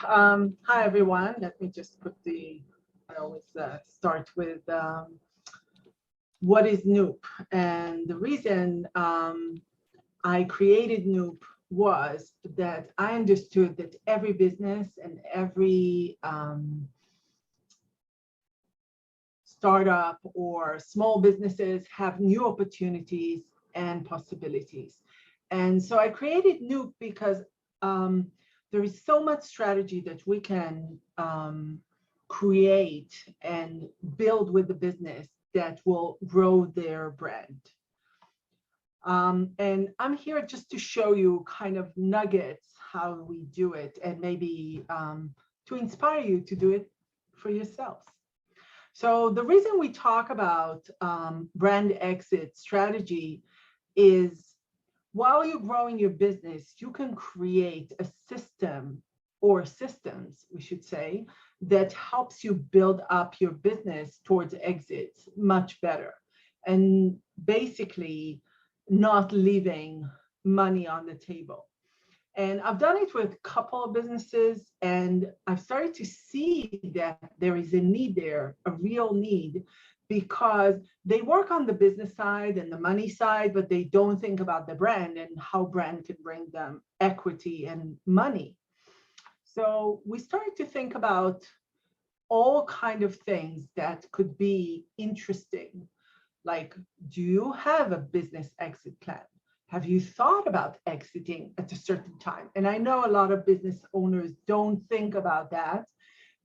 Hi everyone. Let me just put I always start with what is Noop. And the reason I created Noop was that I understood that every business and every startup or small businesses have new opportunities and possibilities. And so I created Noop because there is so much strategy that we can create and build with the business that will grow their brand. And I'm here just to show you kind of nuggets how we do it, and maybe to inspire you to do it for yourselves. So the reason we talk about brand exit strategy is while you're growing your business, you can create a system or systems, we should say, that helps you build up your business towards exits much better. And basically not leaving money on the table. And I've done it with a couple of businesses, and I've started to see that there is a need there, a real need, because they work on the business side and the money side, but they don't think about the brand and how brand can bring them equity and money. So we started to think about all kind of things that could be interesting. Like, do you have a business exit plan? Have you thought about exiting at a certain time? And I know a lot of business owners don't think about that,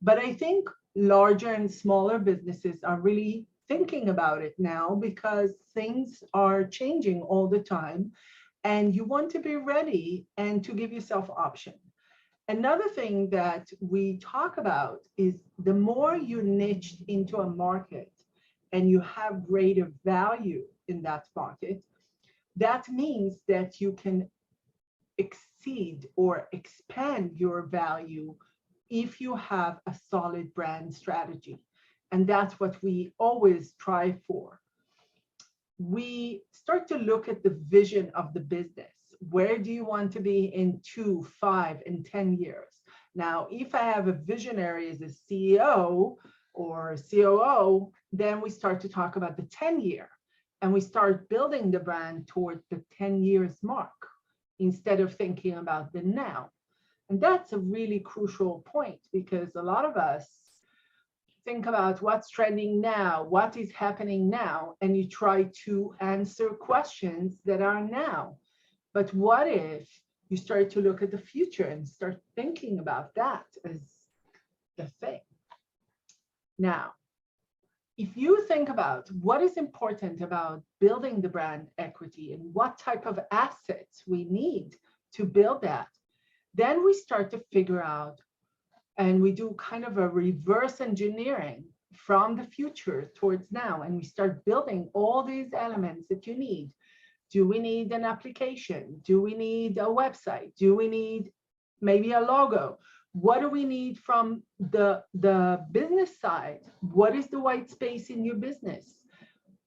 but I think larger and smaller businesses are really thinking about it now because things are changing all the time and you want to be ready and to give yourself options. Another thing that we talk about is the more you niched into a market and you have greater value in that market, that means that you can exceed or expand your value if you have a solid brand strategy. And that's what we always try for. We start to look at the vision of the business. Where do you want to be in 2, 5, and 10 years? Now, if I have a visionary as a CEO or COO, then we start to talk about the 10-year. And we start building the brand towards the 10 years mark instead of thinking about the now. And that's a really crucial point because a lot of us think about what's trending now, what is happening now, and you try to answer questions that are now. But what if you start to look at the future and start thinking about that as the thing? Now, if you think about what is important about building the brand equity and what type of assets we need to build that, then we start to figure out and we do kind of a reverse engineering from the future towards now. And we start building all these elements that you need. Do we need an application? Do we need a website? Do we need maybe a logo? What do we need from the business side? What is the white space in your business?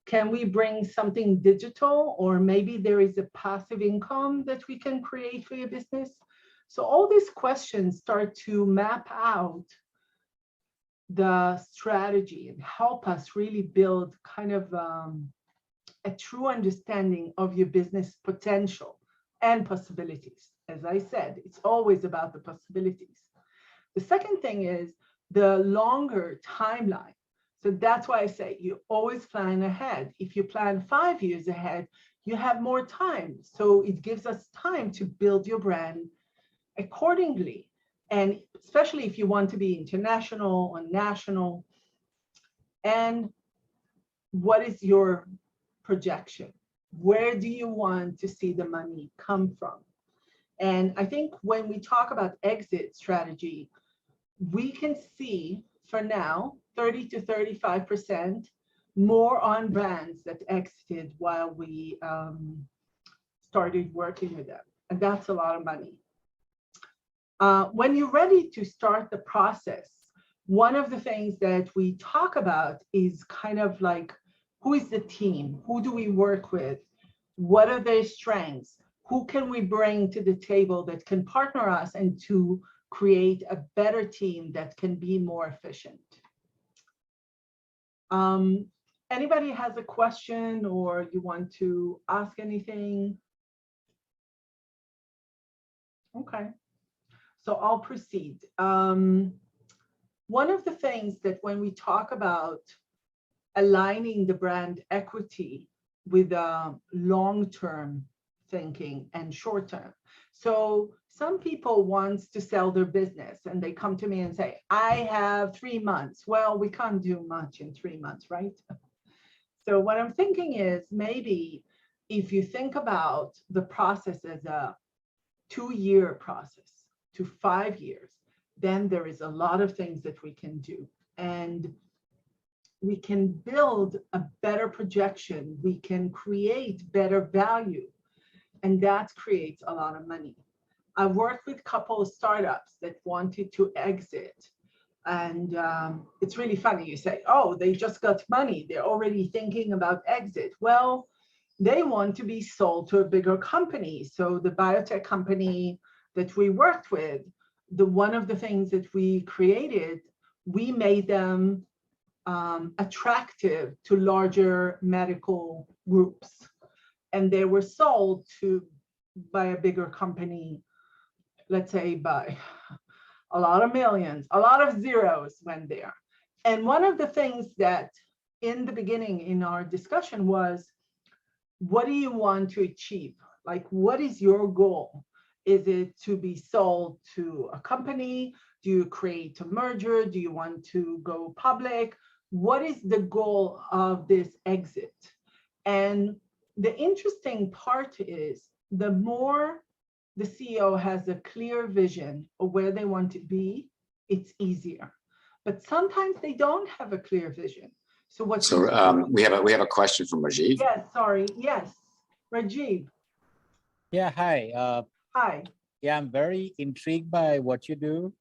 Can we bring something digital, or maybe there is a passive income that we can create for your business? So all these questions start to map out the strategy and help us really build kind of a true understanding of your business potential and possibilities. As I said, it's always about the possibilities. The second thing is the longer timeline. So that's why I say you always plan ahead. If you plan 5 years ahead, you have more time. So it gives us time to build your brand accordingly. And especially if you want to be international or national. And what is your projection? Where do you want to see the money come from? And I think when we talk about exit strategy, we can see for now 30 to 35% more on brands that exited while we started working with them. And that's a lot of money. When you're ready to start the process, one of the things that we talk about is kind of like, who is the team? Who do we work with? What are their strengths? Who can we bring to the table that can partner us and to create a better team that can be more efficient. Anybody has a question or you want to ask anything? Okay, so I'll proceed. One of the things that when we talk about aligning the brand equity with long-term thinking and short-term. So some people want to sell their business and they come to me and say, I have 3 months. Well, we can't do much in 3 months, right? So what I'm thinking is maybe if you think about the process as a 2-year process to 5 years, then there is a lot of things that we can do. And we can build a better projection. We can create better value. And that creates a lot of money. I've worked with a couple of startups that wanted to exit. And it's really funny. You say, oh, they just got money. They're already thinking about exit. Well, they want to be sold to a bigger company. So the biotech company that we worked with, one of the things that we created, we made them attractive to larger medical groups. And they were sold by a bigger company, let's say by a lot of millions, a lot of zeros went there. And one of the things that in the beginning in our discussion was, what do you want to achieve? Like, what is your goal? Is it to be sold to a company? Do you create a merger? Do you want to go public? What is the goal of this exit? And the interesting part is the more the CEO has a clear vision of where they want to be, it's easier. But sometimes they don't have a clear vision. So what? So we have a question from Rajiv. Yes, sorry. Yes, Rajiv. Yeah, hi. Hi. Yeah, I'm very intrigued by what you do.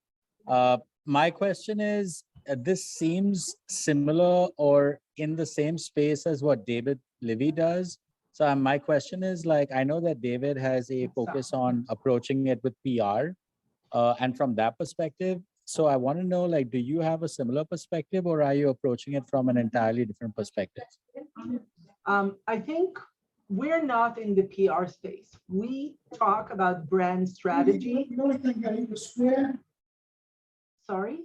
My question is, this seems similar or in the same space as what David Livy does. So my question is, like, I know that David has a focus on approaching it with PR, and from that perspective. So I want to know, like, do you have a similar perspective, or are you approaching it from an entirely different perspective? I think we're not in the PR space. We talk about brand strategy. Sorry?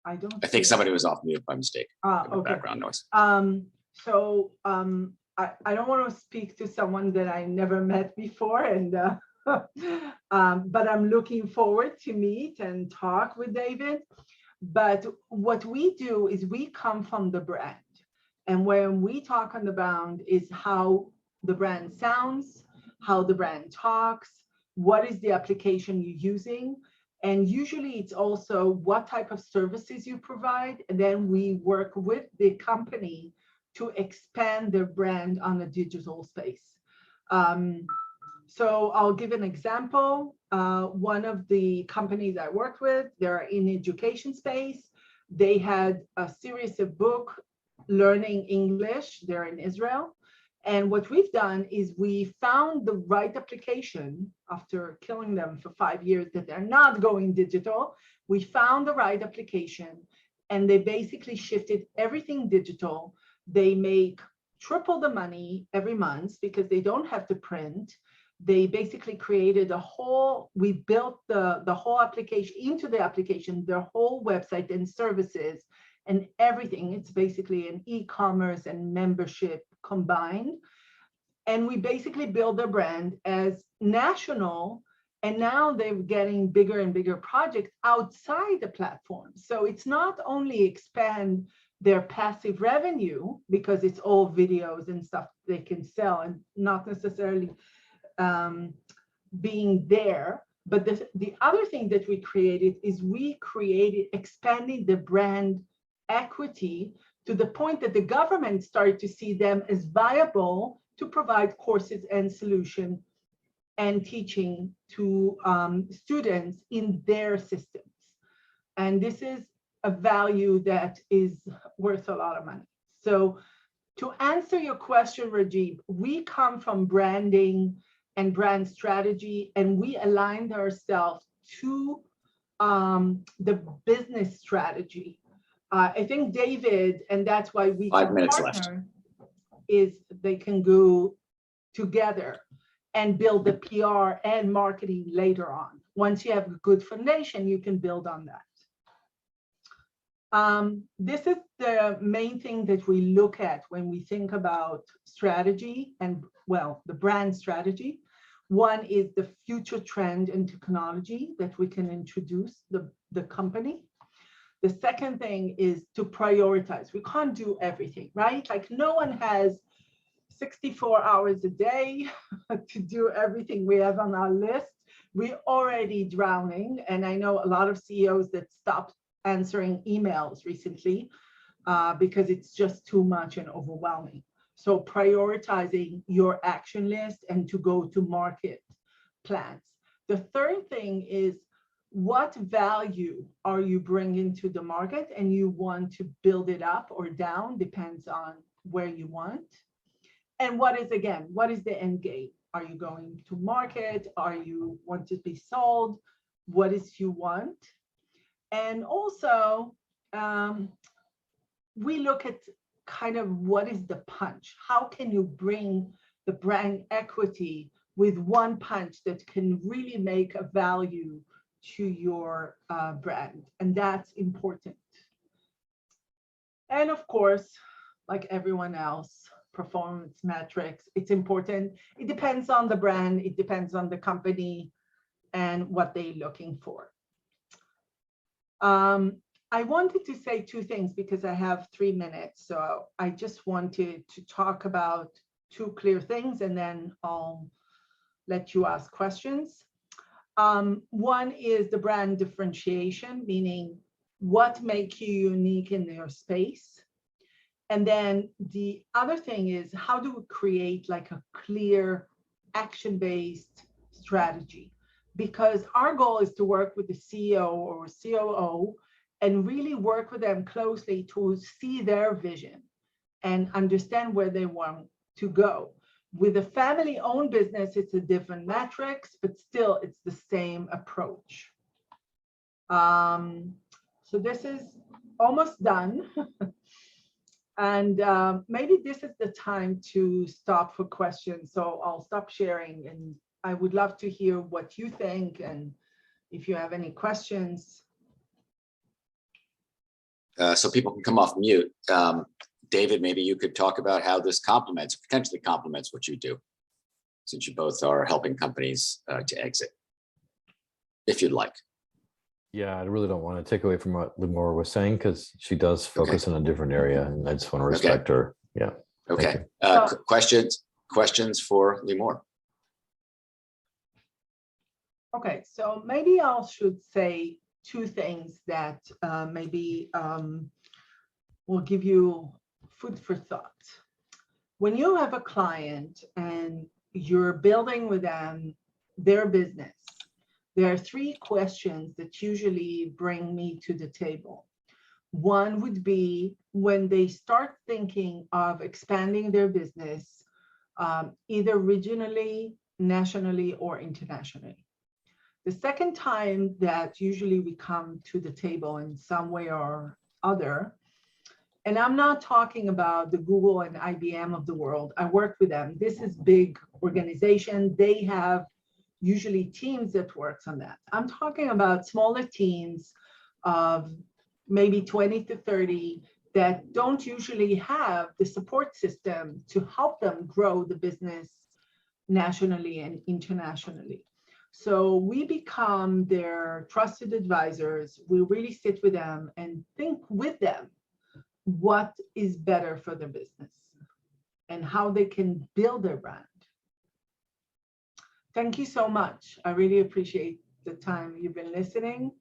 I think somebody was off mute by mistake. Okay. Background noise. I don't want to speak to someone that I never met before, and but I'm looking forward to meet and talk with David. But what we do is we come from the brand. And when we talk on the brand is how the brand sounds, how the brand talks, what is the application you're using. And usually it's also what type of services you provide. And then we work with the company to expand their brand on the digital space. So I'll give an example. One of the companies I worked with, they're in education space. They had a series of book learning English. They're in Israel. And what we've done is we found the right application after killing them for 5 years that they're not going digital. We found the right application and they basically shifted everything digital. They make triple the money every month because they don't have to print. They basically created we built the whole application into the application, their whole website and services and everything. It's basically an e-commerce and membership combined. And we basically build their brand as national. And now they're getting bigger and bigger projects outside the platform. So it's not only expand their passive revenue because it's all videos and stuff they can sell and not necessarily being there. But the other thing that we created is expanding the brand equity to the point that the government started to see them as viable to provide courses and solutions and teaching to students in their systems. And this is a value that is worth a lot of money. So to answer your question, Rajiv, we come from branding and brand strategy, and we aligned ourselves to the business strategy. I think David, and that's why we 5 can minutes left. partner, is they can go together and build the PR and marketing later on. Once you have a good foundation, you can build on that. This is the main thing that we look at when we think about strategy and, well, the brand strategy. One is the future trend and technology that we can introduce the company. The second thing is to prioritize. We can't do everything, right? Like no one has 64 hours a day to do everything we have on our list. We're already drowning. And I know a lot of CEOs that stopped answering emails recently because it's just too much and overwhelming. So prioritizing your action list and to go to market plans. The third thing is what value are you bringing to the market and you want to build it up or down, depends on where you want. And what is the end game? Are you going to market? Are you want to be sold? What is you want? And also, we look at kind of what is the punch? How can you bring the brand equity with one punch that can really make a value to your brand? And that's important. And of course, like everyone else, performance metrics, it's important. It depends on the brand, it depends on the company and what they're looking for. I wanted to say two things because I have 3 minutes. So I just wanted to talk about two clear things and then I'll let you ask questions. One is the brand differentiation, meaning what makes you unique in your space. And then the other thing is how do we create like a clear action-based strategy? Because our goal is to work with the CEO or COO and really work with them closely to see their vision and understand where they want to go. With a family-owned business, it's a different metrics, but still it's the same approach. So this is almost done. And maybe this is the time to stop for questions. So I'll stop sharing and I would love to hear what you think and if you have any questions. So people can come off mute. David, maybe you could talk about how this potentially complements what you do, since you both are helping companies to exit, if you'd like. Yeah, I really don't want to take away from what Limor was saying because she does focus in a different area, and I just want to respect her. Yeah. Okay. Questions for Limor? Okay, so maybe I should say two things that maybe will give you food for thought. When you have a client and you're building with them their business, there are three questions that usually bring me to the table. One would be when they start thinking of expanding their business, either regionally, nationally, or internationally. The second time that usually we come to the table in some way or other, and I'm not talking about the Google and IBM of the world. I work with them. This is big organization. They have usually teams that works on that. I'm talking about smaller teams of maybe 20 to 30 that don't usually have the support system to help them grow the business nationally and internationally. So we become their trusted advisors. We really sit with them and think with them what is better for their business and how they can build their brand. Thank you so much. I really appreciate the time you've been listening.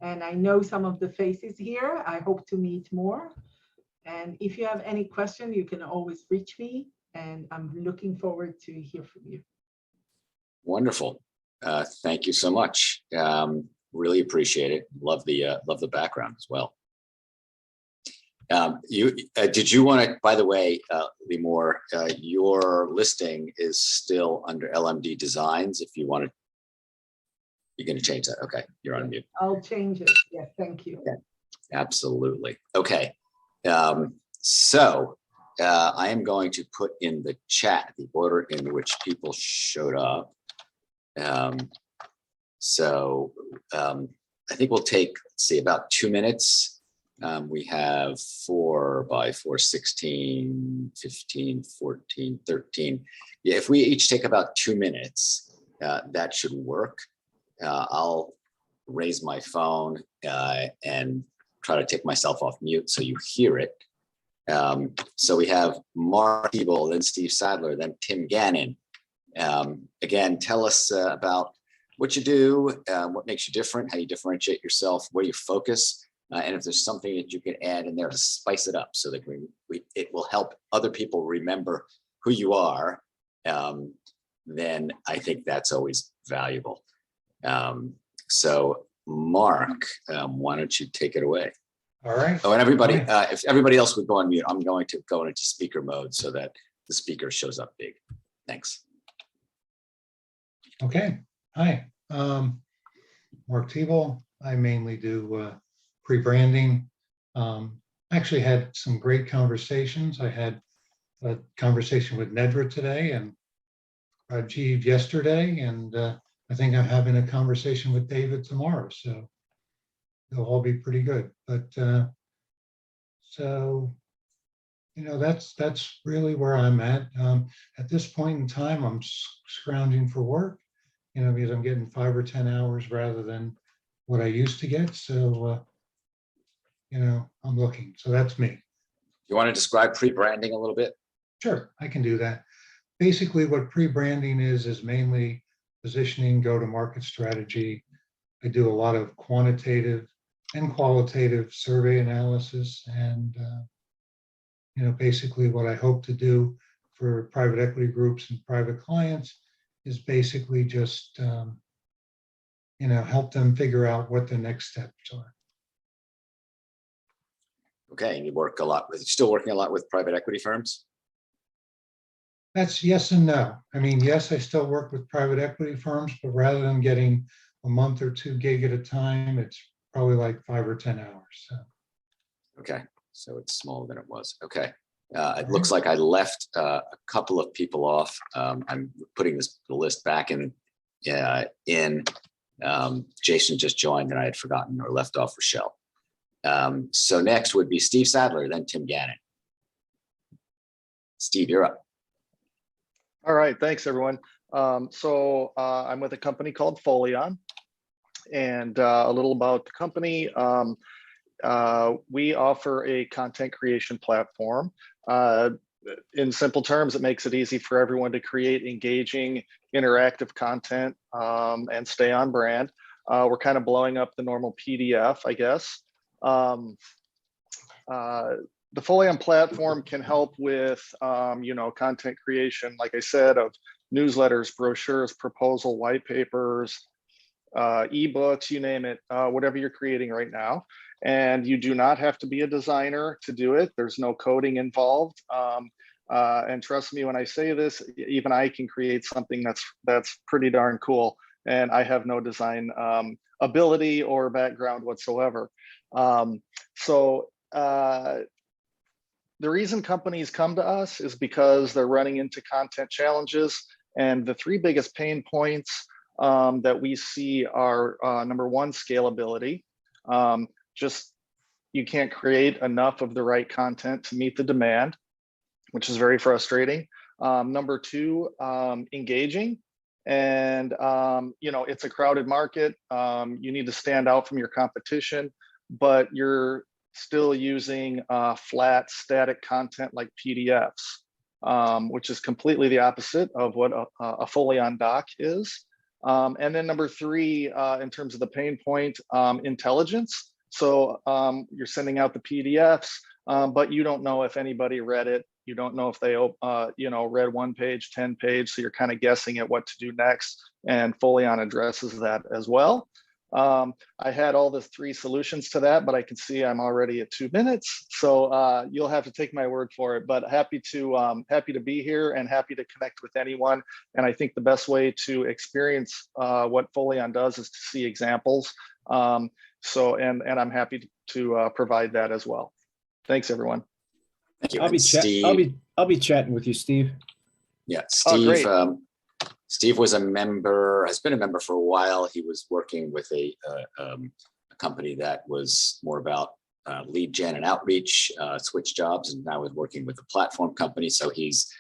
And I know some of the faces here. I hope to meet more. And if you have any question, you can always reach me. And I'm looking forward to hear from you. Wonderful. Thank you so much. Really appreciate it. Love the background as well. Did you want to, by the way, Limor, your listing is still under LMD Designs. If you want to, you're going to change that. Okay, you're on mute. I'll change it. Yes, thank you. Okay. Absolutely. Okay. So I am going to put in the chat the order in which people showed up. I think we'll take, let's see, about 2 minutes. We have 4 by 4, 16, 15, 14, 13. Yeah, if we each take about 2 minutes, that should work. I'll raise my phone and try to take myself off mute so you hear it. So we have Mark Tietbohl, then Steve Sadler, then Tim Gannon. Again, tell us about what you do, what makes you different, how you differentiate yourself, where you focus, and if there's something that you can add in there to spice it up so that it will help other people remember who you are, then I think that's always valuable. So Mark, why don't you take it away? All right. Oh, and everybody, if everybody else would go on mute, I'm going to go into speaker mode so that the speaker shows up big. Thanks. Okay. Hi. Mark Tietbohl. I mainly do pre-branding. Actually had some great conversations. I had a conversation with Nedra today and Rajiv yesterday, and I think I'm having a conversation with David tomorrow. So they'll all be pretty good. But so, you know, that's really where I'm at. At this point in time, I'm scrounging for work, you know, because I'm getting 5 or 10 hours rather than what I used to get. So, you know, I'm looking. So that's me. You want to describe pre-branding a little bit? Sure, I can do that. Basically, what pre-branding is mainly positioning, go-to-market strategy. I do a lot of quantitative and qualitative survey analysis, and you know, basically what I hope to do for private equity groups and private clients is basically just you know, help them figure out what the next steps are. Okay, and you work a lot with, still working a lot with private equity firms? That's yes and no. I mean, yes, I still work with private equity firms, but rather than getting a month or 2 gig at a time, it's probably like 5 or 10 hours. So. Okay, so it's smaller than it was. Okay, it looks like I left a couple of people off. I'm putting the list back in. Jason just joined, and I had forgotten or left off Rochelle. So next would be Steve Sadler, then Tim Gannon. Steve, you're up. All right, thanks everyone. So I'm with a company called Folion, and a little about the company. We offer a content creation platform. In simple terms, it makes it easy for everyone to create engaging, interactive content and stay on brand. We're kind of blowing up the normal PDF, I guess. The Folion platform can help with, you know, content creation, like I said, of newsletters, brochures, proposal, white papers, ebooks, you name it, whatever you're creating right now. And you do not have to be a designer to do it. There's no coding involved. And trust me when I say this, even I can create something that's pretty darn cool. And I have no design ability or background whatsoever. The reason companies come to us is because they're running into content challenges. And the 3 biggest pain points that we see are number 1, scalability. Just you can't create enough of the right content to meet the demand, which is very frustrating. Number 2, engaging. And you know, it's a crowded market. You need to stand out from your competition, but you're still using flat static content like PDFs, which is completely the opposite of what a Folion doc is. And then number 3, in terms of the pain point, intelligence. So you're sending out the PDFs, but you don't know if anybody read it. You don't know if they, you know, read 1 page, 10 page. So you're kind of guessing at what to do next. And Folion addresses that as well. I had all the 3 solutions to that, but I can see I'm already at 2 minutes. So you'll have to take my word for it, but happy to be here and happy to connect with anyone. And I think the best way to experience what Folion does is to see examples. And I'm happy to provide that as well. Thanks, everyone. Thank you. I'll be Steve, I'll be chatting with you, Steve. yeah, Oh, Steve. great. Steve was a member, has been a member for a while. He was working with a company that was more about lead gen and outreach, switch jobs, and now is working with a platform company. So he's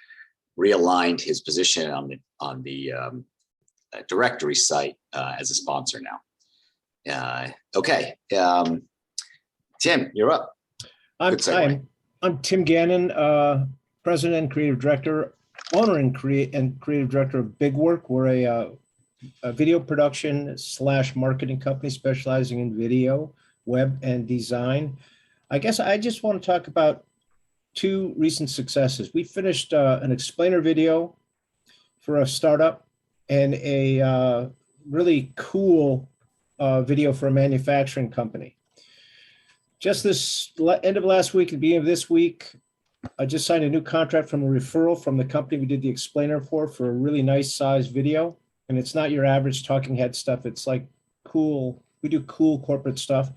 realigned his position on the directory site as a sponsor now. Okay, Tim, you're up. Good segue. I'm Tim Gannon, President and Creative Director, owner and creative director of Big Work. We're a video production / marketing company specializing in video, web, and design. I guess I just want to talk about 2 recent successes. We finished an explainer video for a startup and a really cool video for a manufacturing company. Just this end of last week and beginning of this week, I just signed a new contract from a referral from the company we did the explainer for a really nice size video. And it's not your average talking head stuff. It's like cool. We do cool corporate stuff.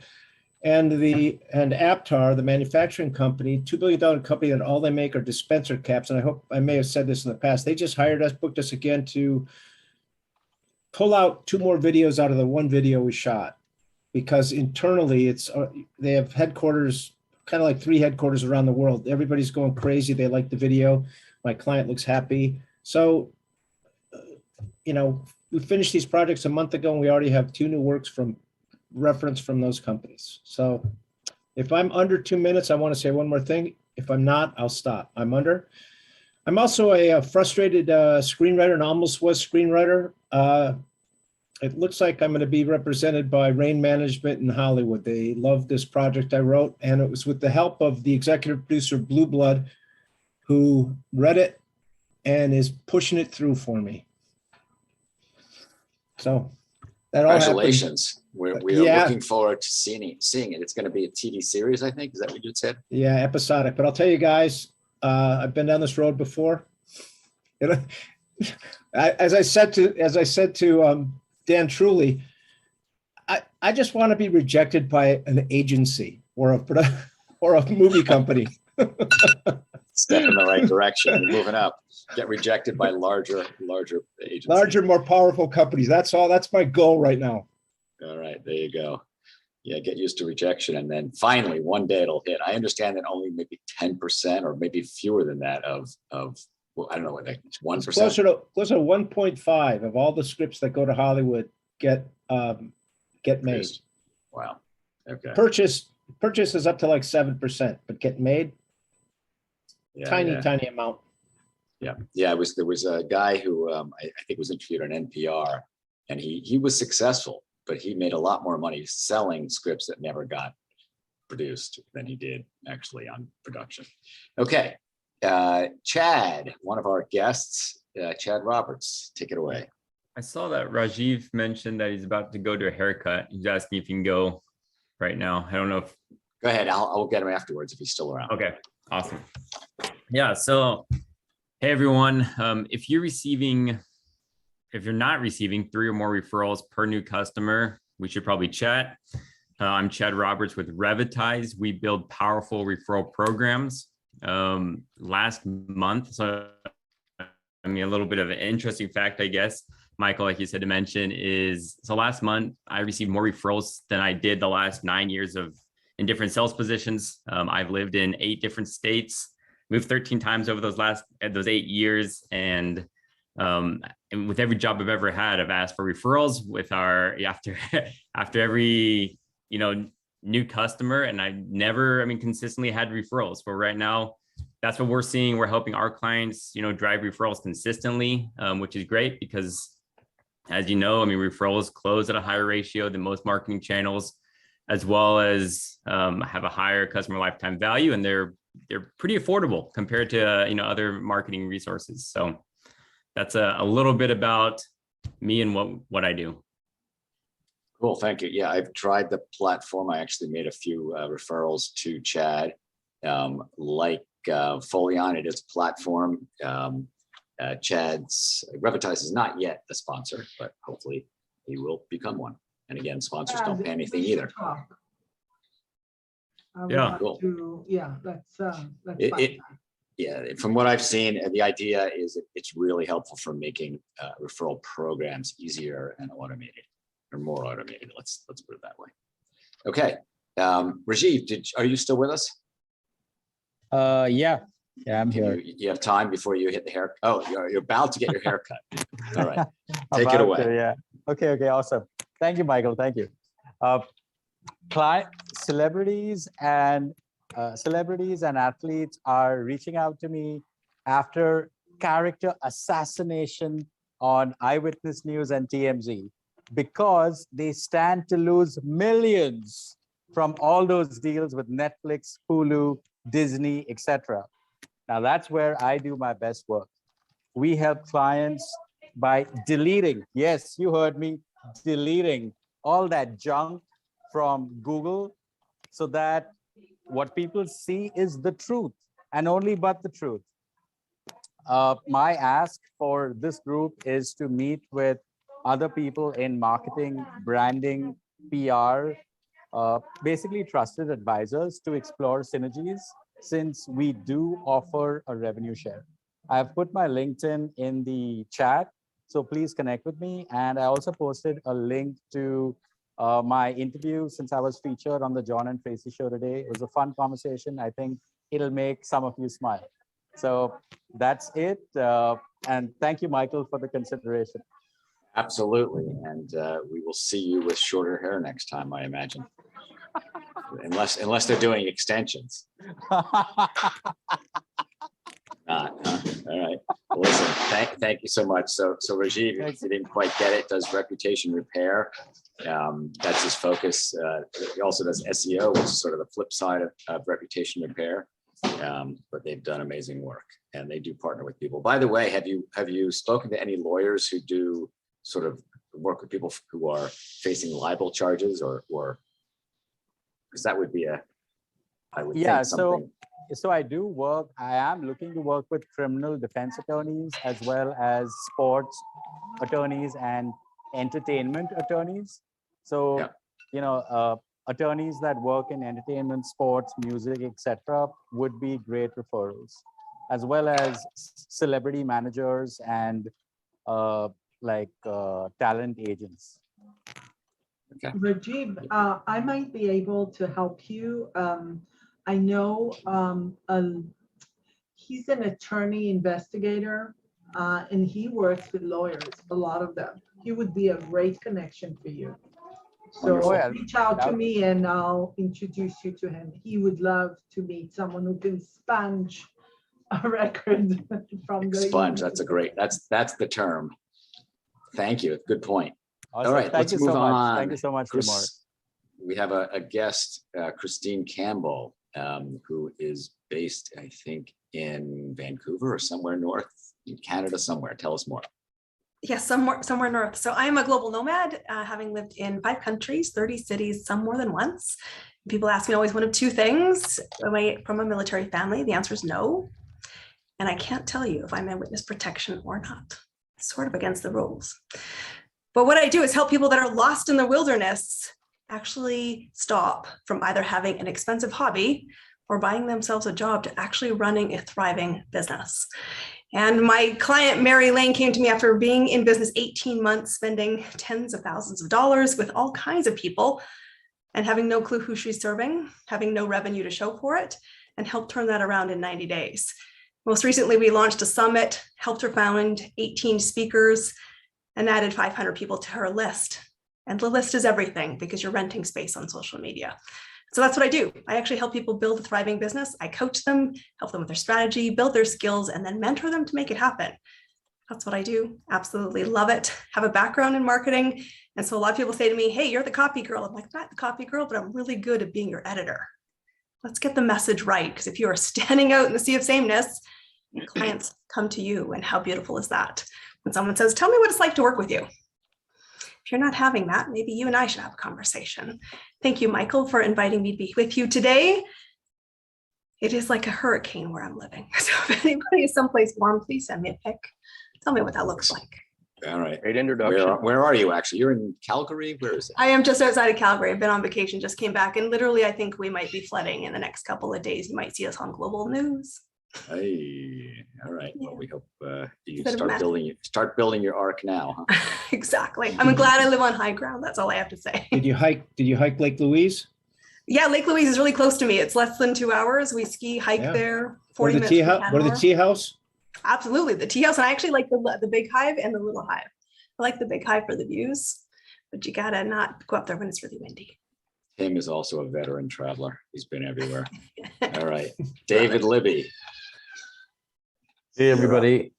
And Aptar, the manufacturing company, $2 billion company that all they make are dispenser caps. And I hope I may have said this in the past. They just hired us, booked us again to pull out 2 more videos out of the 1 video we shot. Because internally, they have headquarters, kind of like 3 headquarters around the world. Everybody's going crazy. They like the video. My client looks happy. So, we finished these projects a month ago, and we already have 2 new works from reference from those companies. So if I'm under 2 minutes, I want to say one more thing. If I'm not, I'll stop. I'm under. I'm also a frustrated screenwriter and almost was screenwriter. It looks like I'm going to be represented by Rain Management in Hollywood. They loved this project I wrote, and it was with the help of the executive producer, Blue Blood, who read it and is pushing it through for me. So that all Congratulations. We are Yeah. looking forward to seeing it. It's going to be a TV series, I think. Is that what you said? Yeah, episodic. But I'll tell you guys, I've been down this road before. As I said to Dan Truly, I just want to be rejected by an agency or a movie company. Step in the right direction. You're moving up. Get rejected by larger agencies. Larger, more powerful companies. That's all. That's my goal right now. All right, there you go. Yeah, get used to rejection, and then finally one day it'll hit. I understand that only maybe 10% or maybe fewer than that of well, I don't know what that is. 1%. Closer to 1.5 of all the scripts that go to Hollywood get made. Wow. Okay. Purchase is up to like 7%, but get made, Yeah, tiny amount. Yeah. There was a guy who I think was interviewed on NPR, and he was successful, but he made a lot more money selling scripts that never got produced than he did actually on production. Okay. Chad, one of our guests, Chad Roberts, take it away. I saw that Rajiv mentioned that he's about to go to a haircut. He's asking if he can go right now. I don't know if. Go ahead. I'll get him afterwards if he's still around. Okay, awesome. Yeah. So, hey everyone. If you're not receiving 3 or more referrals per new customer, we should probably chat. I'm Chad Roberts with Revitize. We build powerful referral programs. Last month, so I mean, a little bit of an interesting fact, I guess, Michael, like you said to mention, is so last month I received more referrals than I did the last 9 years in different sales positions. I've lived in 8 different states, moved 13 times over those 8 years, and with every job I've ever had, I've asked for referrals with after every new customer, and I never, consistently had referrals. But right now, that's what we're seeing. We're helping our clients, drive referrals consistently, which is great because, as you know, referrals close at a higher ratio than most marketing channels, as well as have a higher customer lifetime value, and they're pretty affordable compared to other marketing resources. So that's a little bit about me and what I do. Cool, thank you. Yeah, I've tried the platform. I actually made a few referrals to Chad. Like Folion, it is a platform. Chad's Revitize is not yet a sponsor, but hopefully he will become one. And again, sponsors don't pay anything either. Yeah. Cool. Let's It- Yeah, from what I've seen, the idea is it's really helpful for making referral programs easier and automated, or more automated. Let's put it that way. Okay, Rajiv, are you still with us? Yeah, I'm here. You have time before you hit the hair. Oh, you're about to get your hair cut. All right, take it About away. to, yeah. Okay, awesome. Thank you, Michael. Thank you. Celebrities and athletes are reaching out to me after character assassination on Eyewitness News and TMZ because they stand to lose millions from all those deals with Netflix, Hulu, Disney, etc. Now that's where I do my best work. We help clients by deleting, yes, you heard me, deleting all that junk from Google so that what people see is the truth and only but the truth. My ask for this group is to meet with other people in marketing, branding, PR, basically trusted advisors to explore synergies since we do offer a revenue share. I've put my LinkedIn in the chat, so please connect with me. And I also posted a link to my interview since I was featured on the John and Tracy show today. It was a fun conversation. I think it'll make some of you smile. So that's it. And thank you, Michael, for the consideration. Absolutely, and we will see you with shorter hair next time, I imagine. Unless they're doing extensions. All right. Well, listen, thank you so much. So Rajiv, if you didn't quite get it, does reputation repair. That's his focus. He also does SEO, which is sort of the flip side of reputation repair. But they've done amazing work, and they do partner with people. By the way, have you spoken to any lawyers who do sort of work with people who are facing libel charges, or because that would be I would think something. So I do work, I am looking to work with criminal defense attorneys as well as sports attorneys and entertainment attorneys. So, attorneys that work in entertainment, sports, music, etc., would be great referrals, as well as celebrity managers and talent agents. Okay. Rajiv, I might be able to help you. I know he's an attorney investigator, and he works with lawyers, a lot of them. He would be a great connection for you. So reach out to me and I'll introduce you to him. He would love to meet someone who can sponge a record from the Sponge. That's the term. Thank you. Good point. Awesome. All right, let's move on. Thank you so much, Limor. We have a guest, Christine Campbell, who is based, I think, in Vancouver or somewhere north in Canada somewhere. Tell us more. Yes, somewhere north. So I'm a global nomad, having lived in 5 countries, 30 cities, some more than once. People ask me always one of 2 things. Am I from a military family? The answer is no. And I can't tell you if I'm in witness protection or not. It's sort of against the rules. But what I do is help people that are lost in the wilderness actually stop from either having an expensive hobby or buying themselves a job to actually running a thriving business. And my client, Mary Lane, came to me after being in business 18 months, spending tens of thousands of dollars with all kinds of people and having no clue who she's serving, having no revenue to show for it, and helped turn that around in 90 days. Most recently, we launched a summit, helped her find 18 speakers, and added 500 people to her list. And the list is everything because you're renting space on social media. So that's what I do. I actually help people build a thriving business. I coach them, help them with their strategy, build their skills, and then mentor them to make it happen. That's what I do. Absolutely love it. Have a background in marketing. And so a lot of people say to me, hey, you're the copy girl. I'm like, not the copy girl, but I'm really good at being your editor. Let's get the message right. Because if you are standing out in the sea of sameness, clients come to you. And how beautiful is that? When someone says, tell me what it's like to work with you. If you're not having that, maybe you and I should have a conversation. Thank you, Michael, for inviting me to be with you today. It is like a hurricane where I'm living. So if anybody is someplace warm, please send me a pic. Tell me what that looks like. All right. Great introduction. Where are you actually? You're in Calgary? Where is it? I am just outside of Calgary. I've been on vacation, just came back, and literally I think we might be flooding in the next couple of days. You might see us on global news. Hey, all right. Yeah. Well, we hope you Bit of start mess. building your ark now. Huh? Exactly. I'm glad I live on high ground. That's all I have to say. Did you hike Lake Louise? Yeah, Lake Louise is really close to me. It's less than 2 hours. We ski, hike Yeah. there. Or 40 the minutes tea from house? Or the Canmore. tea house? Absolutely, the tea house. And I actually like the big hive and the little hive. I like the big hive for the views, but you gotta not go up there when it's really windy. Tim is also a veteran traveler. He's been everywhere. All right. David Libby. Hey, everybody.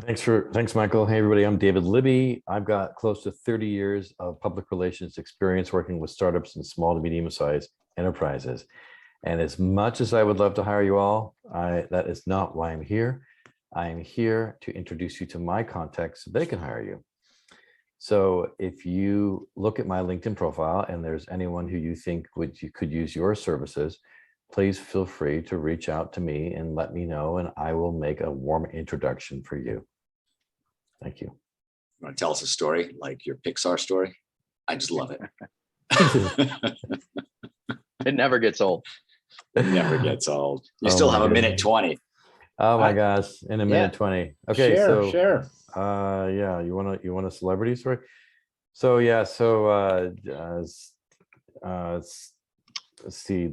Thanks, Michael. Hey, everybody. I'm David Libby. I've got close to 30 years of public relations experience working with startups and small to medium-sized enterprises. And as much as I would love to hire you all, that is not why I'm here. I am here to introduce you to my contacts so they can hire you. So if you look at my LinkedIn profile and there's anyone who you think you could use your services, please feel free to reach out to me and let me know, and I will make a warm introduction for you. Thank you. You want to tell us a story like your Pixar story? I just love it. It never gets old. It never gets old. You Oh still my have a goodness. minute 20. Oh my gosh, in a minute 20. Okay, Share. yeah, you want a celebrity story? So yeah, let's see.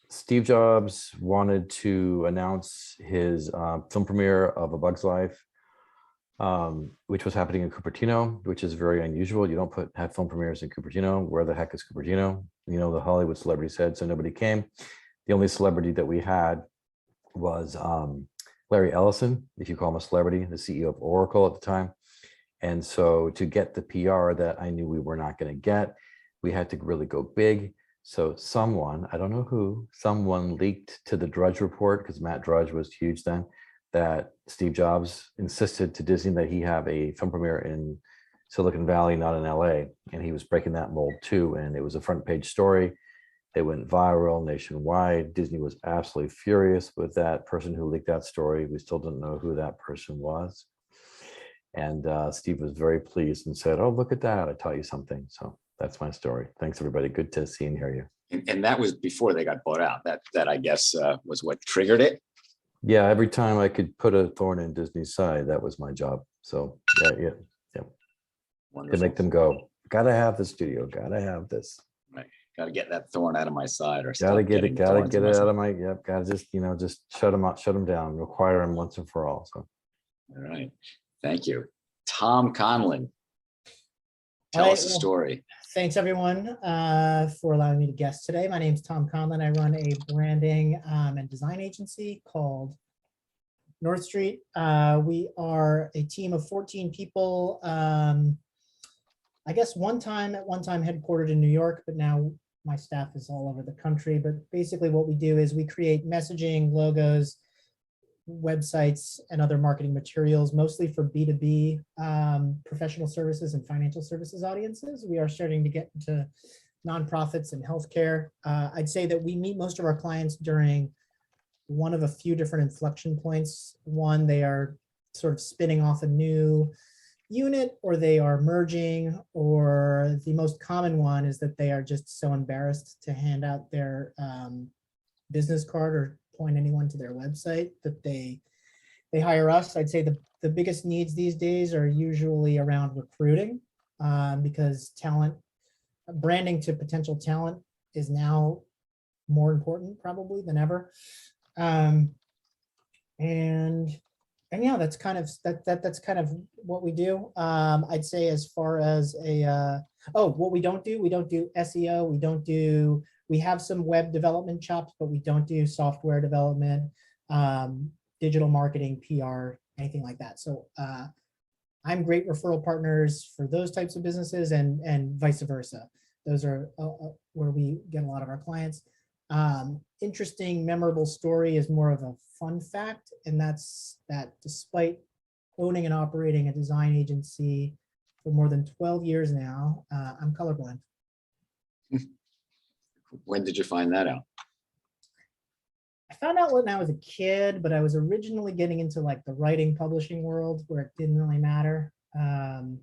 Steve Jobs wanted to announce his film premiere of A Bug's Life, which was happening in Cupertino, which is very unusual. You don't have film premieres in Cupertino. Where the heck is Cupertino? You know, the Hollywood celebrity said, so nobody came. The only celebrity that we had was Larry Ellison, if you call him a celebrity, the CEO of Oracle at the time. And so to get the PR that I knew we were not going to get, we had to really go big. So someone, I don't know who, someone leaked to the Drudge Report, because Matt Drudge was huge then, that Steve Jobs insisted to Disney that he have a film premiere in Silicon Valley, not in LA. And he was breaking that mold too. And it was a front page story. It went viral nationwide. Disney was absolutely furious with that person who leaked that story. We still don't know who that person was. And Steve was very pleased and said, oh, look at that. I taught you something. So that's my story. Thanks, everybody. Good to see and hear you. And that was before they got bought out. That I guess was what triggered it. Yeah, every time I could put a thorn in Disney's side, that was my job. So yeah. Wonderful. To make them go, gotta have the studio, gotta have this. Right. Got to get that thorn out of my side, or Gotta get it out of my. my, gotta just shut them out, shut them down, require them once and for all. So. All right. Thank you. Tom Conlon. Tell All us a right, well, story. Thanks, everyone, for allowing me to guest today. My name is Tom Conlon. I run a branding and design agency called North Street. We are a team of 14 people. I guess at one time headquartered in New York, but now my staff is all over the country. But basically what we do is we create messaging, logos, websites, and other marketing materials, mostly for B2B professional services and financial services audiences. We are starting to get into nonprofits and healthcare. I'd say that we meet most of our clients during one of a few different inflection points. One, they are sort of spinning off a new unit, or they are merging, or the most common one is that they are just so embarrassed to hand out their business card or point anyone to their website that they hire us. I'd say the biggest needs these days are usually around recruiting, because talent, branding to potential talent is now more important probably than ever. And yeah, that's kind of what we do. I'd say as far as what we don't do SEO. We have some web development chops, but we don't do software development, digital marketing, PR, anything like that. So I'm great referral partners for those types of businesses, and vice versa. Those are where we get a lot of our clients. Interesting, memorable story is more of a fun fact, and that's that despite owning and operating a design agency for more than 12 years now. I'm colorblind. When did you find that out? I found out when I was a kid, but I was originally getting into like the writing publishing world where it didn't really matter. Had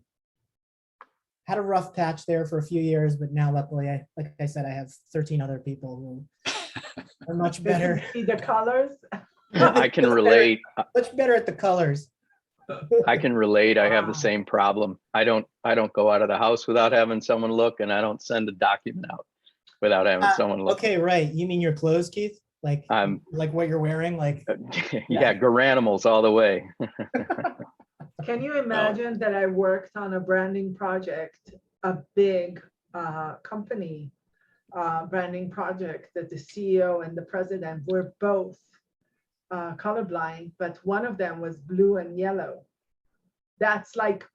a rough patch there for a few years, but now luckily, like I said, I have 13 other people who are much better. See the colors? I can relate. Much better at the colors. I can relate. I have the same problem. I don't go out of the house without having someone look, and I don't send a document out without having someone look. Okay, right. You mean your clothes, Keith? Like what you're wearing? Like yeah, Garanimals all the way. Can you imagine that I worked on a branding project, a big company branding project that the CEO and the president were both colorblind, but one of them was blue and yellow. That's like,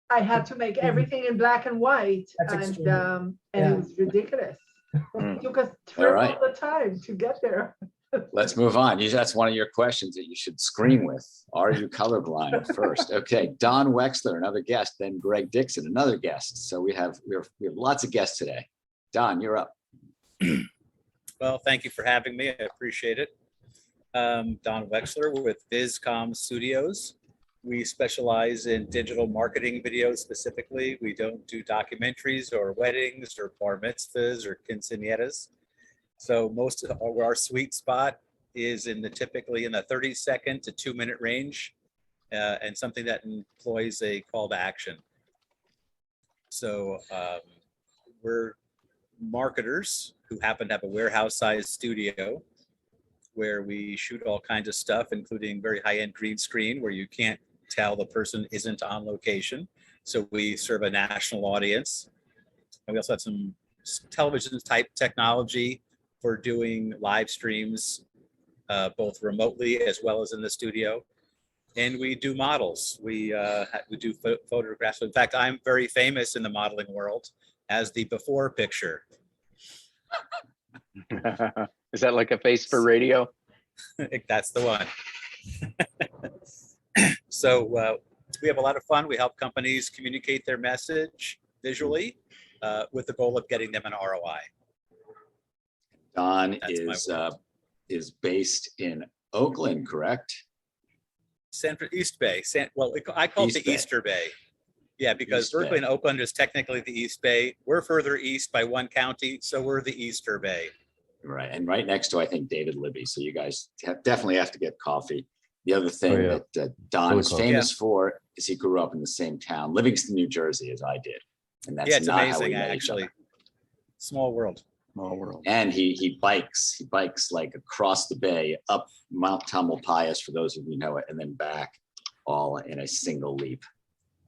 I had to make everything in black and white, and it was ridiculous. It took us triple the time to get there. Let's move on. That's one of your questions that you should screen with. Are you colorblind first? Okay, Don Wexler, another guest, then Greg Dixon, another guest. So we have lots of guests today. Don, you're up. Well, thank you for having me. I appreciate it. Don Wexler with VizCom Studios. We specialize in digital marketing videos specifically. We don't do documentaries or weddings or bar mitzvahs or quinceañeras. So most of our sweet spot is typically in the 30-second to 2-minute range, and something that employs a call to action. So we're marketers who happen to have a warehouse-sized studio where we shoot all kinds of stuff, including very high-end green screen where you can't tell the person isn't on location. So we serve a national audience. And we also have some television type technology for doing live streams, both remotely as well as in the studio. And we do models. We do photographs. In fact, I'm very famous in the modeling world as the before picture. Is that like a face for radio? That's the one. So we have a lot of fun. We help companies communicate their message visually with the goal of getting them an ROI. Don is based in Oakland, correct? East Bay. I call it the Bay. Easter Bay. Yeah, because East Berkeley Bay. and Oakland is technically the East Bay. We're further east by one county, so we're the Easter Bay. Right, and right next to, I think, David Libby. So you guys definitely have to get coffee. The other thing that Don is famous for is he grew up in the same town, Livingston, New Jersey, as I did. And that's it's not amazing, how we met each actually. other. Small world. Small world. And he bikes like across the bay, up Mount Tamalpais, for those of you who know it, and then back all in a single leap,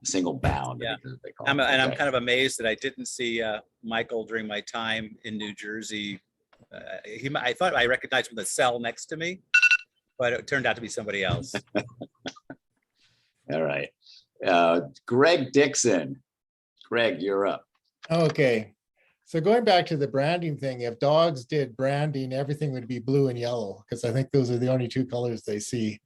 a single bound. Yeah. They call I'm it. kind Okay. of amazed that I didn't see Michael during my time in New Jersey. I thought I recognized him in the cell next to me, but it turned out to be somebody else. All right. Greg Dixon. Greg, you're up. Okay. So going back to the branding thing, if dogs did branding, everything would be blue and yellow, because I think those are the only two colors they see.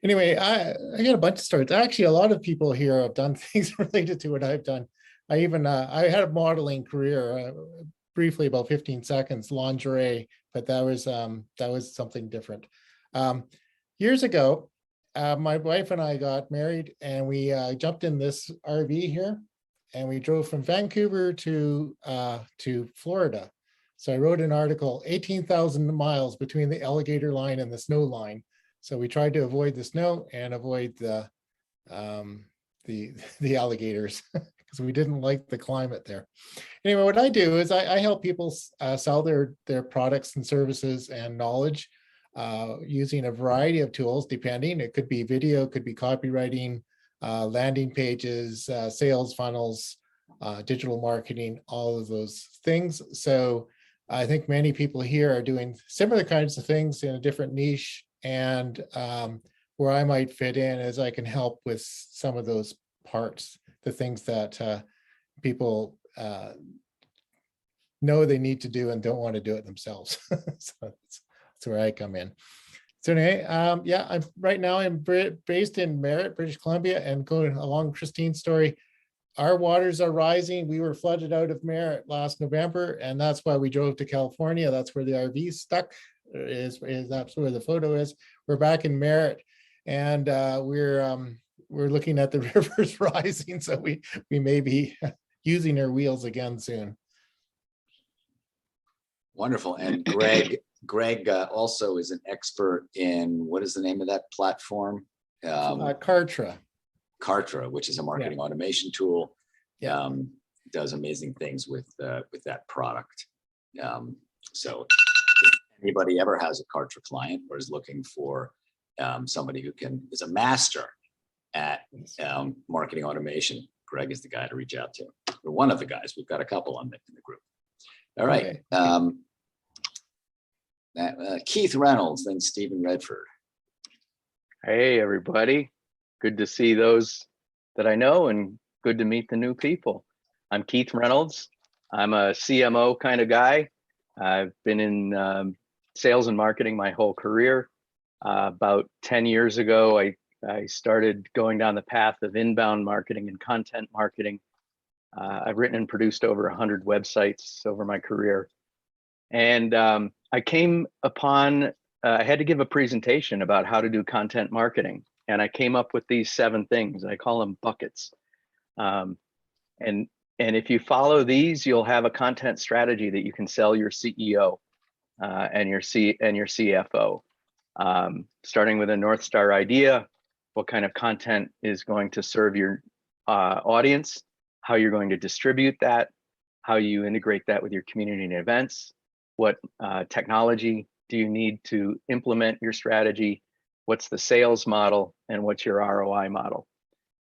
Anyway, I got a bunch of stories. Actually, a lot of people here have done things related to what I've done. I had a modeling career, briefly about 15 seconds, lingerie, but that was something different. Years ago, my wife and I got married, and we jumped in this RV here, and we drove from Vancouver to Florida. So I wrote an article, 18,000 miles between the alligator line and the snow line. So we tried to avoid the snow and avoid the alligators because we didn't like the climate there. Anyway, what I do is I help people sell their products and services and knowledge using a variety of tools, depending. It could be video, it could be copywriting, landing pages, sales funnels, digital marketing, all of those things. So I think many people here are doing similar kinds of things in a different niche, and where I might fit in is I can help with some of those parts, the things that people know they need to do and don't want to do it themselves. So that's where I come in. So anyway, yeah, I'm based in Merritt, British Columbia, and going along Christine's story. Our waters are rising. We were flooded out of Merritt last November, and that's why we drove to California. That's where the RV stuck. Is that's where the photo is. We're back in Merritt, and we're looking at the rivers rising. So we may be using our wheels again soon. Wonderful. And Greg also is an expert in, what is the name of that platform? Kartra. Kartra, which is a marketing automation tool. Yeah. Does amazing things with that product. So if anybody ever has a Kartra client or is looking for somebody who is a master at marketing automation, Greg is the guy to reach out to. Or one of the guys. We've got a couple in the group. All right. Okay. Keith Reynolds, then Stephen Redford. Hey, everybody. Good to see those that I know and good to meet the new people. I'm Keith Reynolds. I'm a CMO kind of guy. I've been in sales and marketing my whole career. About 10 years ago, I started going down the path of inbound marketing and content marketing. I've written and produced over 100 websites over my career. And I came upon, I had to give a presentation about how to do content marketing. And I came up with these 7 things. I call them buckets. And if you follow these, you'll have a content strategy that you can sell your CEO and your CFO. Starting with a North Star idea, what kind of content is going to serve your audience, how you're going to distribute that, how you integrate that with your community and events, what technology do you need to implement your strategy, what's the sales model, and what's your ROI model.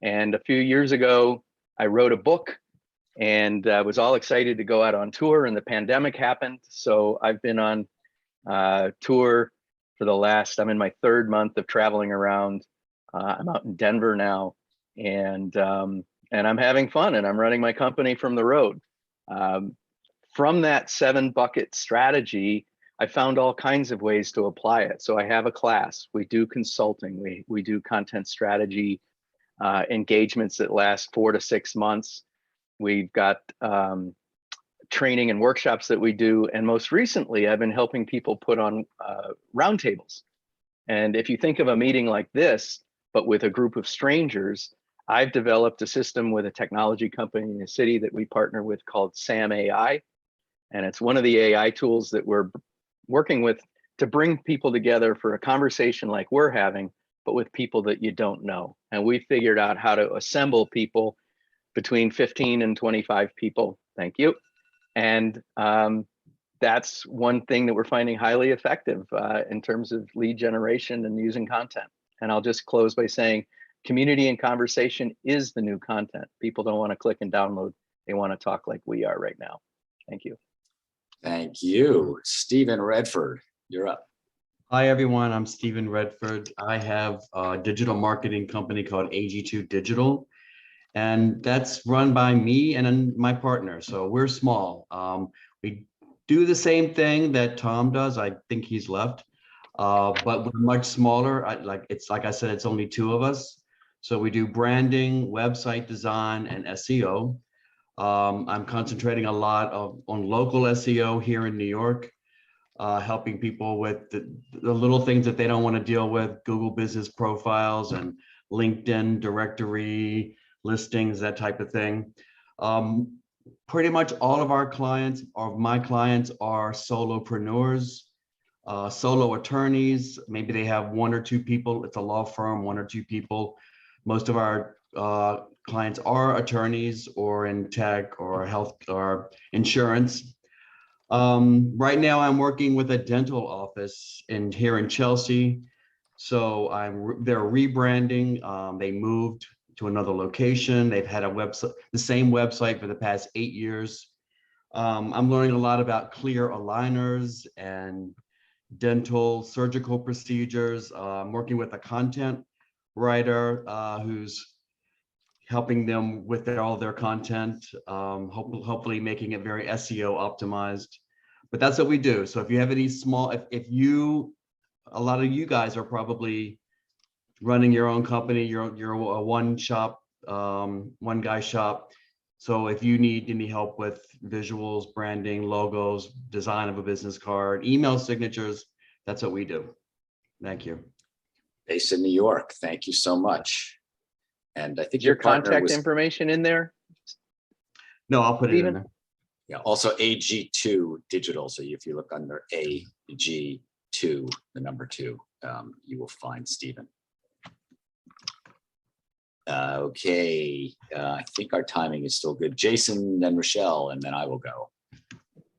And a few years ago, I wrote a book and was all excited to go out on tour, and the pandemic happened. So I've been on tour for I'm in my 3rd month of traveling around. I'm out in Denver now, and I'm having fun, and I'm running my company from the road. From that 7 bucket strategy, I found all kinds of ways to apply it. So I have a class, we do consulting, we do content strategy engagements that last 4 to 6 months. We've got training and workshops that we do. And most recently, I've been helping people put on roundtables. And if you think of a meeting like this, but with a group of strangers, I've developed a system with a technology company in the city that we partner with called SAM AI. And it's one of the AI tools that we're working with to bring people together for a conversation like we're having, but with people that you don't know. And we figured out how to assemble people between 15 and 25 people. Thank you. And that's one thing that we're finding highly effective in terms of lead generation and using content. And I'll just close by saying, community and conversation is the new content. People don't want to click and download. They want to talk like we are right now. Thank you. Thank you. Stephen Redford, you're up. Hi, everyone. I'm Stephen Redford. I have a digital marketing company called AG2 Digital, and that's run by me and my partner. So we're small. We do the same thing that Tom does. I think he's left, but we're much smaller. Like I said, it's only 2 of us. So we do branding, website design, and SEO. I'm concentrating a lot on local SEO here in New York, helping people with the little things that they don't want to deal with, Google business profiles and LinkedIn directory listings, that type of thing. Pretty much all of our clients, or my clients, are solopreneurs, solo attorneys. Maybe they have 1 or 2 people. It's a law firm, 1 or 2 people. Most of our clients are attorneys or in tech or health or insurance. Right now I'm working with a dental office here in Chelsea. So they're rebranding. They moved to another location. They've had a website, the same website for the past 8 years. I'm learning a lot about clear aligners and dental surgical procedures. I'm working with a content writer who's helping them with all their content, hopefully making it very SEO optimized. But that's what we do. So if you have any small, if you a lot of you guys are probably running your own company. You're a one guy shop. So if you need any help with visuals, branding, logos, design of a business card, email signatures, that's what we do. Thank you. Based in New York. Thank you so much. And I think Is your partner contact was- information in there? No, I'll put it in Steven? there. Yeah, also AG2 Digital. So if you look under AG2, the number 2, you will find Stephen. Okay, I think our timing is still good. Jason, then Rochelle, and then I will go.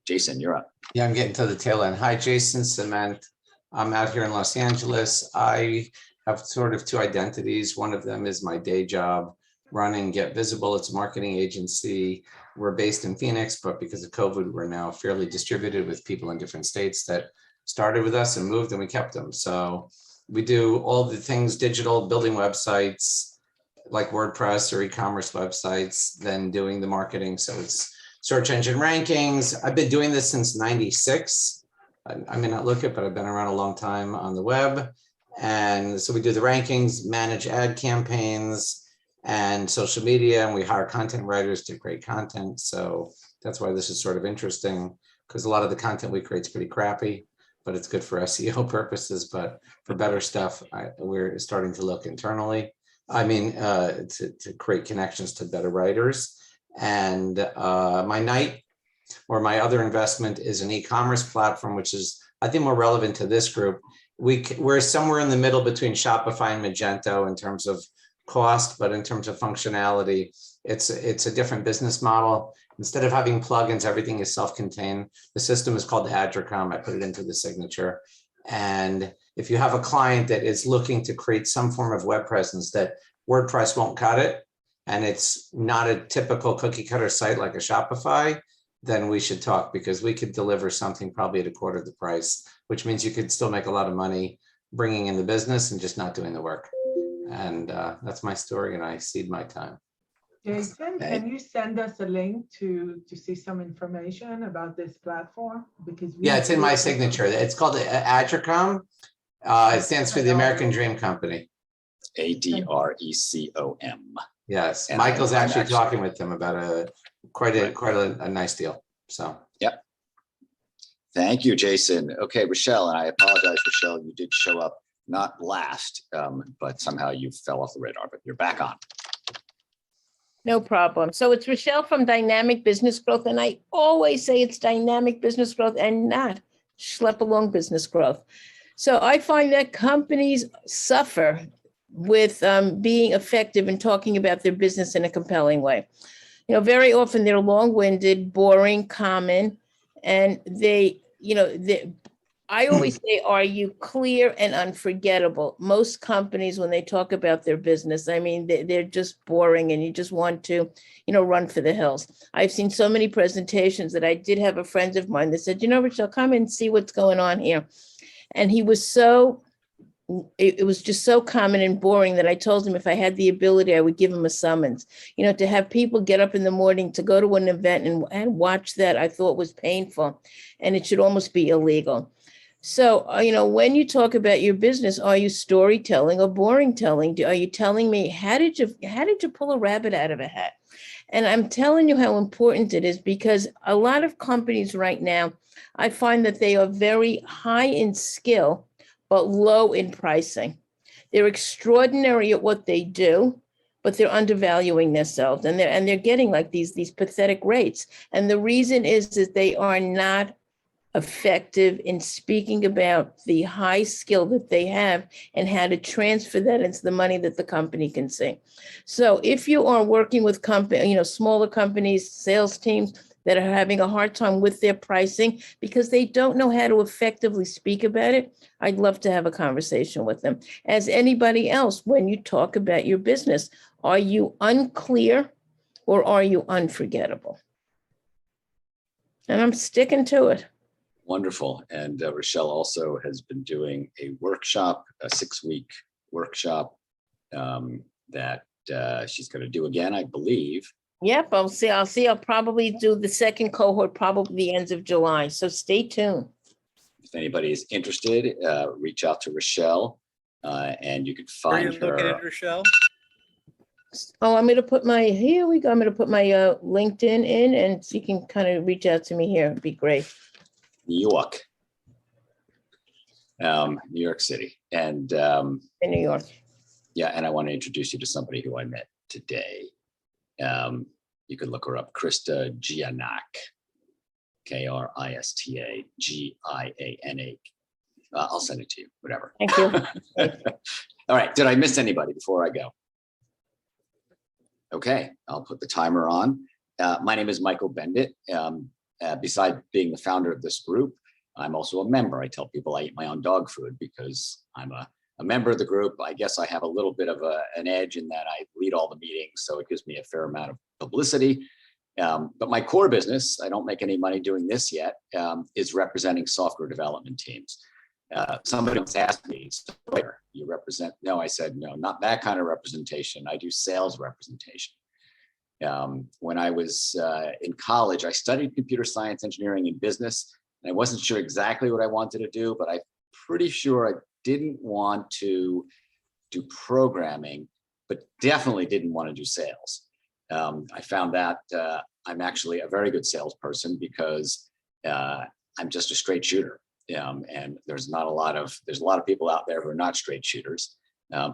Jason, you're up. Yeah, I'm getting to the tail end. Hi, Jason Ciment. I'm out here in Los Angeles. I have sort of 2 identities. One of them is my day job running Get Visible. It's a marketing agency. We're based in Phoenix, but because of COVID, we're now fairly distributed with people in different states that started with us and moved, and we kept them. So we do all the things digital, building websites like WordPress or e-commerce websites, then doing the marketing. So it's search engine rankings. I've been doing this since '96. I may not look it, but I've been around a long time on the web. And so we do the rankings, manage ad campaigns and social media, and we hire content writers to create content. So that's why this is sort of interesting, because a lot of the content we create is pretty crappy, but it's good for SEO purposes. But for better stuff, we're starting to look internally. I mean, to create connections to better writers. And my other investment is an e-commerce platform, which is, I think, more relevant to this group. We're somewhere in the middle between Shopify and Magento in terms of cost, but in terms of functionality, it's a different business model. Instead of having plugins, everything is self-contained. The system is called Adricom. I put it into the signature. And if you have a client that is looking to create some form of web presence that WordPress won't cut it, and it's not a typical cookie cutter site like a Shopify, then we should talk, because we could deliver something probably at a quarter of the price, which means you could still make a lot of money bringing in the business and just not doing the work. And that's my story, and I cede my time. Jason, can you send us a link to see some information about this platform? Because yeah, it's in my signature. It's called Adricom. It stands for the American Dream Company. ADRECOM. Yes, And Michael's I'm actually talking with them about quite a nice deal. So yep. Thank you, Jason. Okay, Rochelle, and I apologize, Rochelle, you did show up not last, but somehow you fell off the radar, but you're back on. No problem. So it's Rochelle from Dynamic Business Growth, and I always say it's dynamic business growth and not schlep along business growth. So I find that companies suffer with being effective in talking about their business in a compelling way. You know, very often they're long-winded, boring, common, and I always say, are you clear and unforgettable? Most companies, when they talk about their business, I mean, they're just boring and you just want to, run for the hills. I've seen so many presentations that I did have a friend of mine that said, Rochelle, come and see what's going on here. And he was it was just so common and boring that I told him if I had the ability, I would give him a summons. To have people get up in the morning to go to an event and watch that, I thought was painful, and it should almost be illegal. So, when you talk about your business, are you storytelling or boring telling? Are you telling me, how did you pull a rabbit out of a hat? And I'm telling you how important it is, because a lot of companies right now, I find that they are very high in skill, but low in pricing. They're extraordinary at what they do, but they're undervaluing themselves, and they're getting like these pathetic rates. And the reason is that they are not effective in speaking about the high skill that they have and how to transfer that into the money that the company can see. So if you are working with smaller companies, sales teams that are having a hard time with their pricing because they don't know how to effectively speak about it, I'd love to have a conversation with them. As anybody else, when you talk about your business, are you unclear or are you unforgettable? And I'm sticking to it. Wonderful. And Rochelle also has been doing a workshop, a 6-week workshop that she's going to do again, I believe. Yep, I'll see. I'll probably do the second cohort, probably the end of July. So stay tuned. If anybody is interested, reach out to Rochelle, and you can Where are find you her. located, Rochelle? Oh, I'm gonna put my, here we go. I'm gonna put my LinkedIn in and so you can kind of reach out to me here. It'd be great. New York, New York City, and In New York. yeah, and I want to introduce you to somebody who I met today. You can look her up, Krista Giannak, Kristagianna. I'll send it to you, whatever. Thank you. All right, did I miss anybody before I go? Okay, I'll put the timer on. My name is Michael Bendit. Besides being the founder of this group, I'm also a member. I tell people I eat my own dog food because I'm a member of the group. I guess I have a little bit of an edge in that I lead all the meetings, so it gives me a fair amount of publicity. But my core business, I don't make any money doing this yet, is representing software development teams. Somebody once asked me, "Where you represent?" No, I said, no, not that kind of representation. I do sales representation. When I was in college, I studied computer science, engineering, and business. And I wasn't sure exactly what I wanted to do, but I'm pretty sure I didn't want to do programming, but definitely didn't want to do sales. I found that I'm actually a very good salesperson because I'm just a straight shooter. And there's a lot of people out there who are not straight shooters.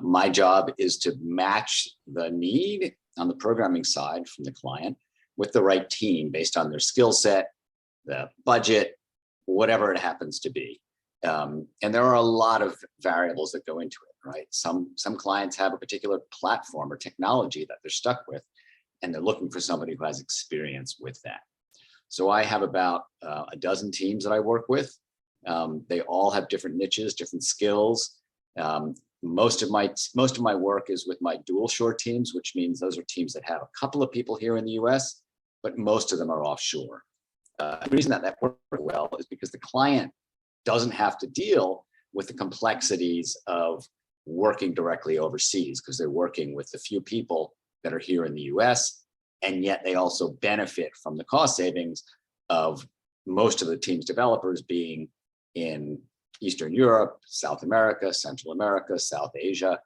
My job is to match the need on the programming side from the client with the right team based on their skill set, the budget, whatever it happens to be. And there are a lot of variables that go into it, right? Some clients have a particular platform or technology that they're stuck with, and they're looking for somebody who has experience with that. So I have about a dozen teams that I work with. They all have different niches, different skills. Most of my work is with my dual shore teams, which means those are teams that have a couple of people here in the US, but most of them are offshore. The reason that works well is because the client doesn't have to deal with the complexities of working directly overseas because they're working with the few people that are here in the US, and yet they also benefit from the cost savings of most of the team's developers being in Eastern Europe, South America, Central America, South Asia.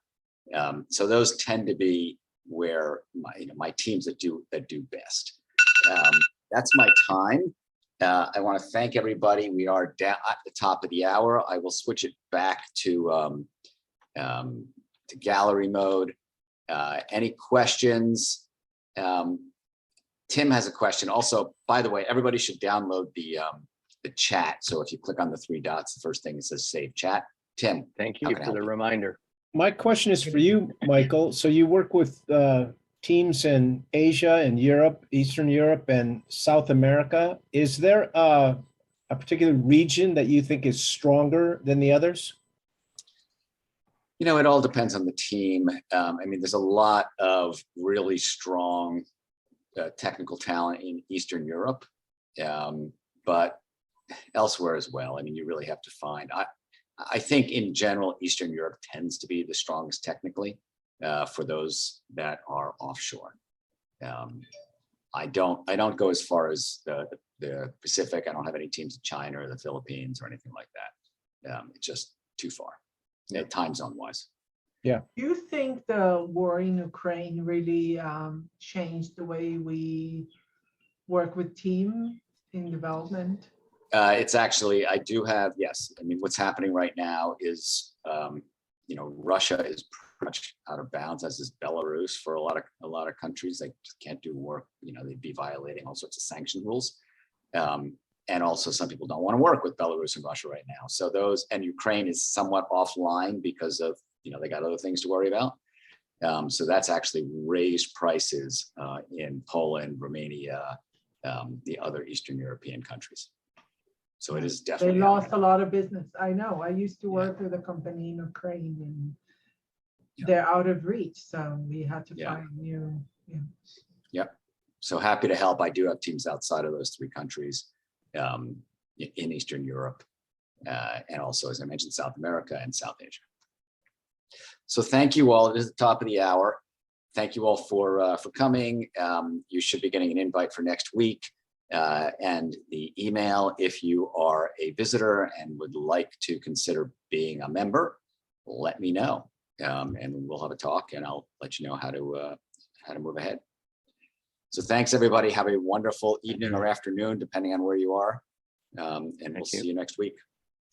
So those tend to be where my teams that do best. That's my time. I want to thank everybody. We are down at the top of the hour. I will switch it back to gallery mode. Any questions? Tim has a question. Also, by the way, everybody should download the chat. So if you click on the three dots, the first thing it says save chat. Tim, thank you for the reminder. My question is for you, Michael. So you work with teams in Asia and Europe, Eastern Europe and South America. Is there a particular region that you think is stronger than the others? It all depends on the team. I mean, there's a lot of really strong technical talent in Eastern Europe, but elsewhere as well. I mean, you really have to find. I think in general, Eastern Europe tends to be the strongest technically for those that are offshore. I don't go as far as the Pacific. I don't have any teams in China or the Philippines or anything like that. It's just too far, time zone wise. Yeah. Do you think the war in Ukraine really changed the way we work with team in development? It's actually, I do have, yes. I mean, what's happening right now is, Russia is pretty much out of bounds, as is Belarus for a lot of countries. They just can't do work. They'd be violating all sorts of sanction rules. And also some people don't want to work with Belarus and Russia right now. So and Ukraine is somewhat offline because of, they got other things to worry about. So that's actually raised prices in Poland, Romania, the other Eastern European countries. So it is definitely. They lost a lot of business. I know. I used to work with a company in Ukraine and they're out of reach. So we had to find new. Yeah. Yep. So happy to help. I do have teams outside of those three countries in Eastern Europe and also, as I mentioned, South America and South Asia. So thank you all. It is the top of the hour. Thank you all for coming. You should be getting an invite for next week. And the email, if you are a visitor and would like to consider being a member, let me know. And we'll have a talk and I'll let you know how to move ahead. So thanks, everybody. Have a wonderful evening or afternoon, depending on where you are. And we'll see you next week.